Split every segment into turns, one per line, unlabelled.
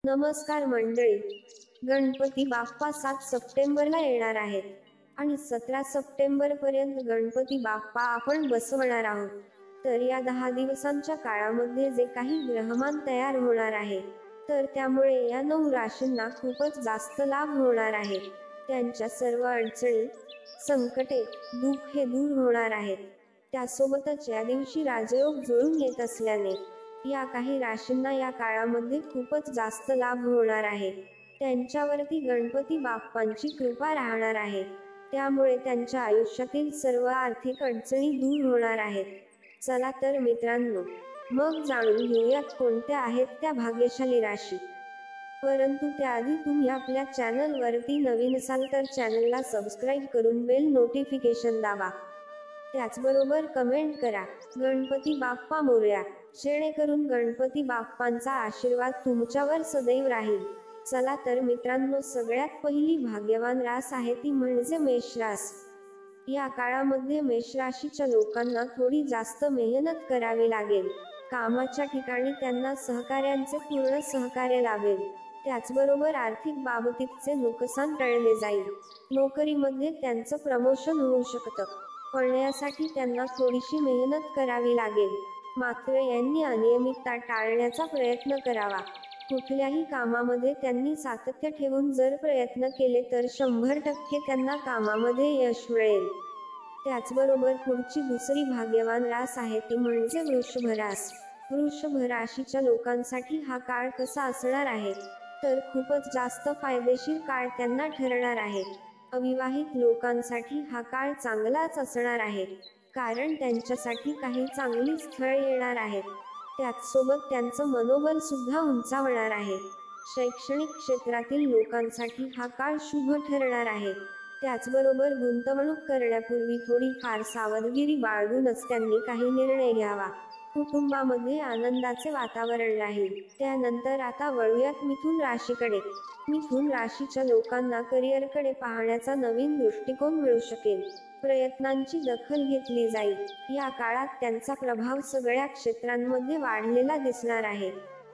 नमस्कार मंडळी. गणपती बाप्पा 7 सप्टेंबरला येणार आहेत आणि 17 सप्टेंबर पर्यंत गणपती बाप्पा आपण बसवणार आहोत. तर या 10 दिवसांच्या काळामध्ये जे काही ग्रहमान तयार होणार आहे, तर त्यामुळे या 9 राशींना खूपच जास्त लाभ होणार आहे. त्यांच्या सर्व अडचणी, संकटे, दुःख हे दूर होणार आहेत. त्यासोबतच या दिवशी राजयोग जुळून येत असल्याने या काही राशींना या काळामध्ये खूपच जास्त लाभ होणार आहे. त्यांच्यावरती गणपती बाप्पांची कृपा राहणार आहे. त्यामुळे त्यांच्या आयुष्यातील सर्व आर्थिक अडचणी दूर होणार आहेत. चला तर मित्रांनो, मग जाणून घेऊयात कोणत्या आहेत त्या भाग्यशाली राशी. परंतु त्याआधी तुम्ही आपल्या चॅनलवरती नवीन असाल तर चॅनलला सबस्क्राईब करून बेल नोटिफिकेशन दाबा. त्याचबरोबर कमेंट करा, गणपती बाप्पा मोरया, जेणेकरून गणपती बाप्पांचा आशीर्वाद तुमच्यावर सदैव राहील. चला तर मित्रांनो, सगळ्यात पहिली भाग्यवान रास आहे ती म्हणजे मेष रास. या काळामध्ये मेष राशीच्या लोकांना थोडी जास्त मेहनत करावी लागेल. कामाच्या ठिकाणी त्यांना सहकार्यांचे पूर्ण सहकार्य लाभेल. त्याचबरोबर आर्थिक बाबतीतचे नुकसान टळले जाईल. नोकरीमध्ये त्यांचं प्रमोशन होऊ शकतं, पण यासाठी त्यांना थोडीशी मेहनत करावी लागेल. मात्र यांनी अनियमितता टाळण्याचा प्रयत्न करावा. कुठल्याही कामामध्ये त्यांनी सातत्य ठेवून जर प्रयत्न केले तर 100% त्यांना कामामध्ये यश मिळेल. त्याचबरोबर पुढची दुसरी भाग्यवान रास आहे ती म्हणजे वृषभ रास. वृषभ राशीच्या लोकांसाठी हा काळ कसा असणार आहे, तर खूपच जास्त फायदेशीर काळ त्यांना ठरणार आहे. अविवाहित लोकांसाठी हा काळ चांगलाच असणार आहे, कारण त्यांच्यासाठी काही चांगली स्थळ येणार आहेत. त्याचसोबत त्यांचं मनोबल सुद्धा उंचावणार आहे. शैक्षणिक क्षेत्रातील लोकांसाठी हा काळ शुभ ठरणार आहे. त्याचबरोबर गुंतवणूक करण्यापूर्वी थोडीफार सावधगिरी बाळगूनच त्यांनी काही निर्णय घ्यावा. कुटुंबामध्ये आनंदाचे वातावरण राहील. त्यानंतर आता वळूयात मिथुन राशीकडे. मिथुन राशीच्या लोकांना करिअरकडे पाहण्याचा नवीन दृष्टिकोन मिळू शकेल. प्रयत्नांची दखल घेतली जाईल. या काळात त्यांचा प्रभाव सगळ्या क्षेत्रांमध्ये वाढलेला दिसणार आहे.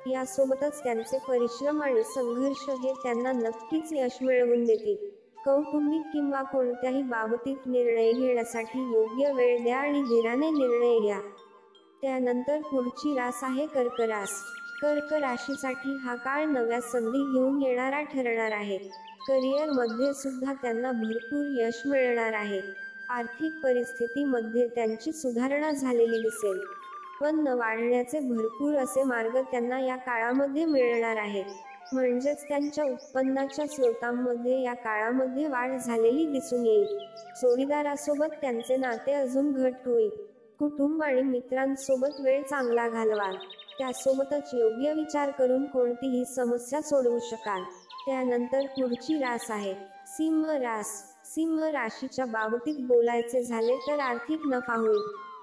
यासोबतच त्यांचे परिश्रम आणि संघर्ष हे त्यांना नक्कीच यश मिळवून देतील. कौटुंबिक किंवा कोणत्याही बाबतीत निर्णय घेण्यासाठी योग्य वेळ द्या आणि धीराने निर्णय घ्या. त्यानंतर पुढची रास आहे कर्क रास. कर्क राशीसाठी हा काळ नव्या संधी घेऊन येणारा ठरणार आहे. करिअरमध्ये सुद्धा त्यांना भरपूर यश मिळणार आहे. आर्थिक परिस्थितीमध्ये त्यांची सुधारणा झालेली दिसेल. उत्पन्न वाढण्याचे भरपूर असे मार्ग त्यांना या काळामध्ये मिळणार आहेत. म्हणजेच त्यांच्या उत्पन्नाच्या स्रोतांमध्ये या काळामध्ये वाढ झालेली दिसून येईल. जोडीदारासोबत त्यांचे नाते अजून घट्ट होईल. कुटुंब आणि मित्रांसोबत वेळ चांगला घालवाल. त्यासोबतच योग्य विचार करून कोणतीही समस्या सोडवू शकाल. त्यानंतर पुढची रास आहे सिंह रास. सिंह राशीच्या बाबतीत बोलायचे झाले तर आर्थिक नफा होईल,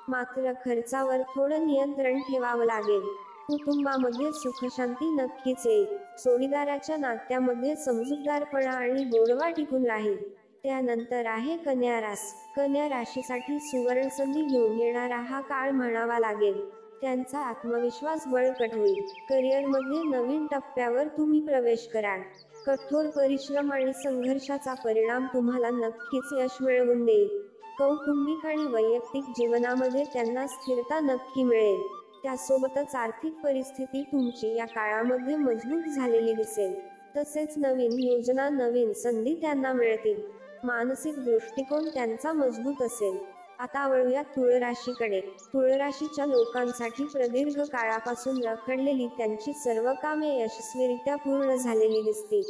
मात्र खर्चावर थोडं नियंत्रण ठेवावं लागेल. कुटुंबामध्ये सुखशांती नक्कीच येईल. जोडीदाराच्या नात्यामध्ये समजूतदारपणा आणि गोडवा टिकून राहील. त्यानंतर आहे कन्या रास. कन्या राशीसाठी सुवर्णसंधी घेऊन येणारा हा काळ म्हणावा लागेल. त्यांचा आत्मविश्वास बळकट होईल. करिअरमध्ये नवीन टप्प्यावर तुम्ही प्रवेश कराल. कठोर परिश्रम आणि संघर्षाचा परिणाम तुम्हाला नक्कीच यश मिळवून देईल. कौटुंबिक आणि वैयक्तिक जीवनामध्ये त्यांना स्थिरता नक्की मिळेल. त्यासोबतच आर्थिक परिस्थिती तुमची या काळामध्ये मजबूत झालेली दिसेल. तसेच नवीन योजना, नवीन संधी त्यांना मिळतील. मानसिक दृष्टिकोन त्यांचा मजबूत असेल. आता वळूयात तुळ राशीकडे. तुळ राशीच्या लोकांसाठी प्रदीर्घ काळापासून रखडलेली त्यांची सर्व कामे यशस्वीरित्या पूर्ण झालेली दिसतील.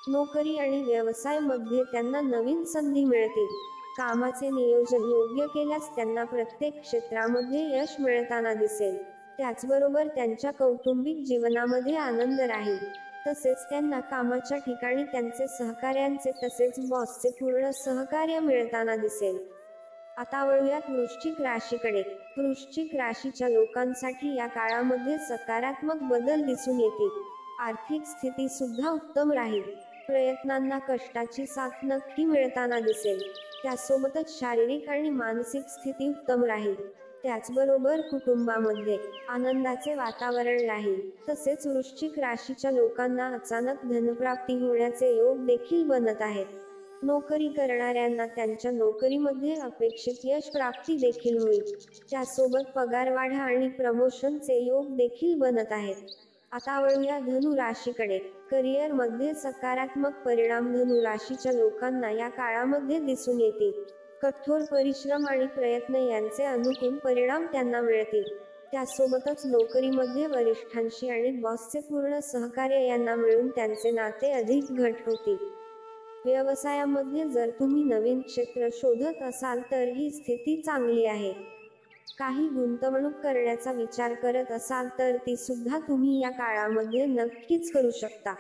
नोकरी आणि व्यवसाय मध्ये त्यांना नवीन संधी मिळतील. कामाचे नियोजन योग्य केल्यास त्यांना प्रत्येक क्षेत्रामध्ये यश मिळताना दिसेल. त्याचबरोबर त्यांच्या कौटुंबिक जीवनामध्ये आनंद राहील. तसेच त्यांना कामाच्या ठिकाणी त्यांचे सहकार्यांचे तसेच बॉसचे पूर्ण सहकार्य मिळताना दिसेल. आता वळूयात वृश्चिक राशीकडे. वृश्चिक राशीच्या लोकांसाठी या काळामध्ये सकारात्मक बदल दिसून येतील. आर्थिक स्थिती सुद्धा उत्तम राहील. प्रयत्नांना कष्टाची साथ नक्की मिळताना दिसेल. त्यासोबतच शारीरिक आणि मानसिक स्थिती उत्तम राहील. त्याचबरोबर कुटुंबामध्ये आनंदाचे वातावरण राहील. तसेच वृश्चिक राशीच्या लोकांना अचानक धनप्राप्ती होण्याचे योग देखील बनत आहेत. नोकरी करणाऱ्यांना त्यांच्या नोकरीमध्ये अपेक्षित यश प्राप्ती देखील होईल. त्यासोबत पगारवाढ आणि प्रमोशनचे योग देखील बनत आहेत. आता वळूया धनु राशीकडे. करिअर मध्ये सकारात्मक परिणाम धनु राशीच्या लोकांना या काळामध्ये दिसून येतील. कठोर परिश्रम आणि प्रयत्न यांचे अनुकूल परिणाम त्यांना मिळतील. त्यासोबतच नोकरीमध्ये वरिष्ठांशी आणि बॉसचे पूर्ण सहकार्य यांना मिळून त्यांचे नाते अधिक घट्ट होतील. व्यवसायामध्ये जर तुम्ही नवीन क्षेत्र शोधत असाल तर ही स्थिती चांगली आहे. काही गुंतवणूक करण्याचा विचार करत असाल तर ती सुद्धा तुम्ही या काळामध्ये नक्कीच करू शकता.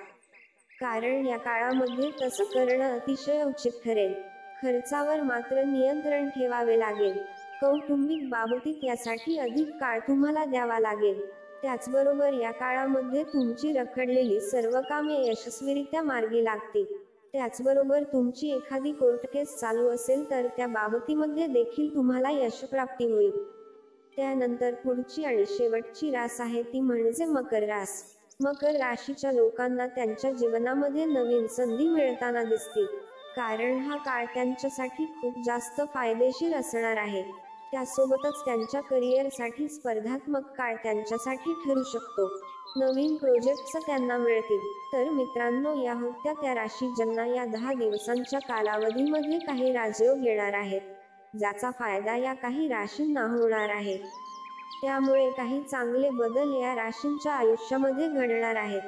कारण या काळामध्ये तसं करणं अतिशय उचित ठरेल. खर्चावर मात्र नियंत्रण ठेवावे लागेल. कौटुंबिक बाबतीत यासाठी अधिक काळ तुम्हाला द्यावा लागेल. त्याचबरोबर या काळामध्ये तुमची रखडलेली सर्व कामे यशस्वीरित्या मार्गी लागतील. त्याचबरोबर तुमची एखादी कोर्ट केस चालू असेल तर त्या बाबतीमध्ये देखील तुम्हाला यशप्राप्ती होईल. त्यानंतर पुढची आणि शेवटची रास आहे ती म्हणजे मकर रास. मकर राशीच्या लोकांना त्यांच्या जीवनामध्ये नवीन संधी मिळताना दिसतील. कारण हा काळ त्यांच्यासाठी खूप जास्त फायदेशीर असणार आहे. त्यासोबतच त्यांच्या करिअरसाठी स्पर्धात्मक काळ त्यांच्यासाठी ठरू शकतो. नवीन प्रोजेक्ट्स त्यांना मिळतील. तर मित्रांनो, या होत्या त्या राशी ज्यांना या 10 दिवसांच्या कालावधीमध्ये काही राजयोग येणार आहेत, ज्याचा फायदा या काही राशींना होणार आहे. त्यामुळे काही चांगले बदल या राशींच्या आयुष्यामध्ये घडणार आहेत.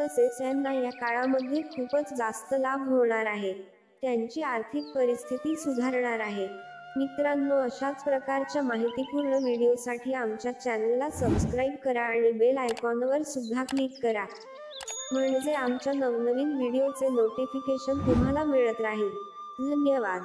तसेच यांना या काळामध्ये खूपच जास्त लाभ होणार आहे. त्यांची आर्थिक परिस्थिती सुधारणार आहे. मित्रांनो, अशाच प्रकारच्या माहितीपूर्ण व्हिडिओसाठी आमच्या चॅनलला सबस्क्राईब करा आणि बेल आयकॉनवर सुद्धा क्लिक करा. म्हणजे आमच्या नवनवीन व्हिडिओचे नोटिफिकेशन तुम्हाला मिळत राहील. धन्यवाद.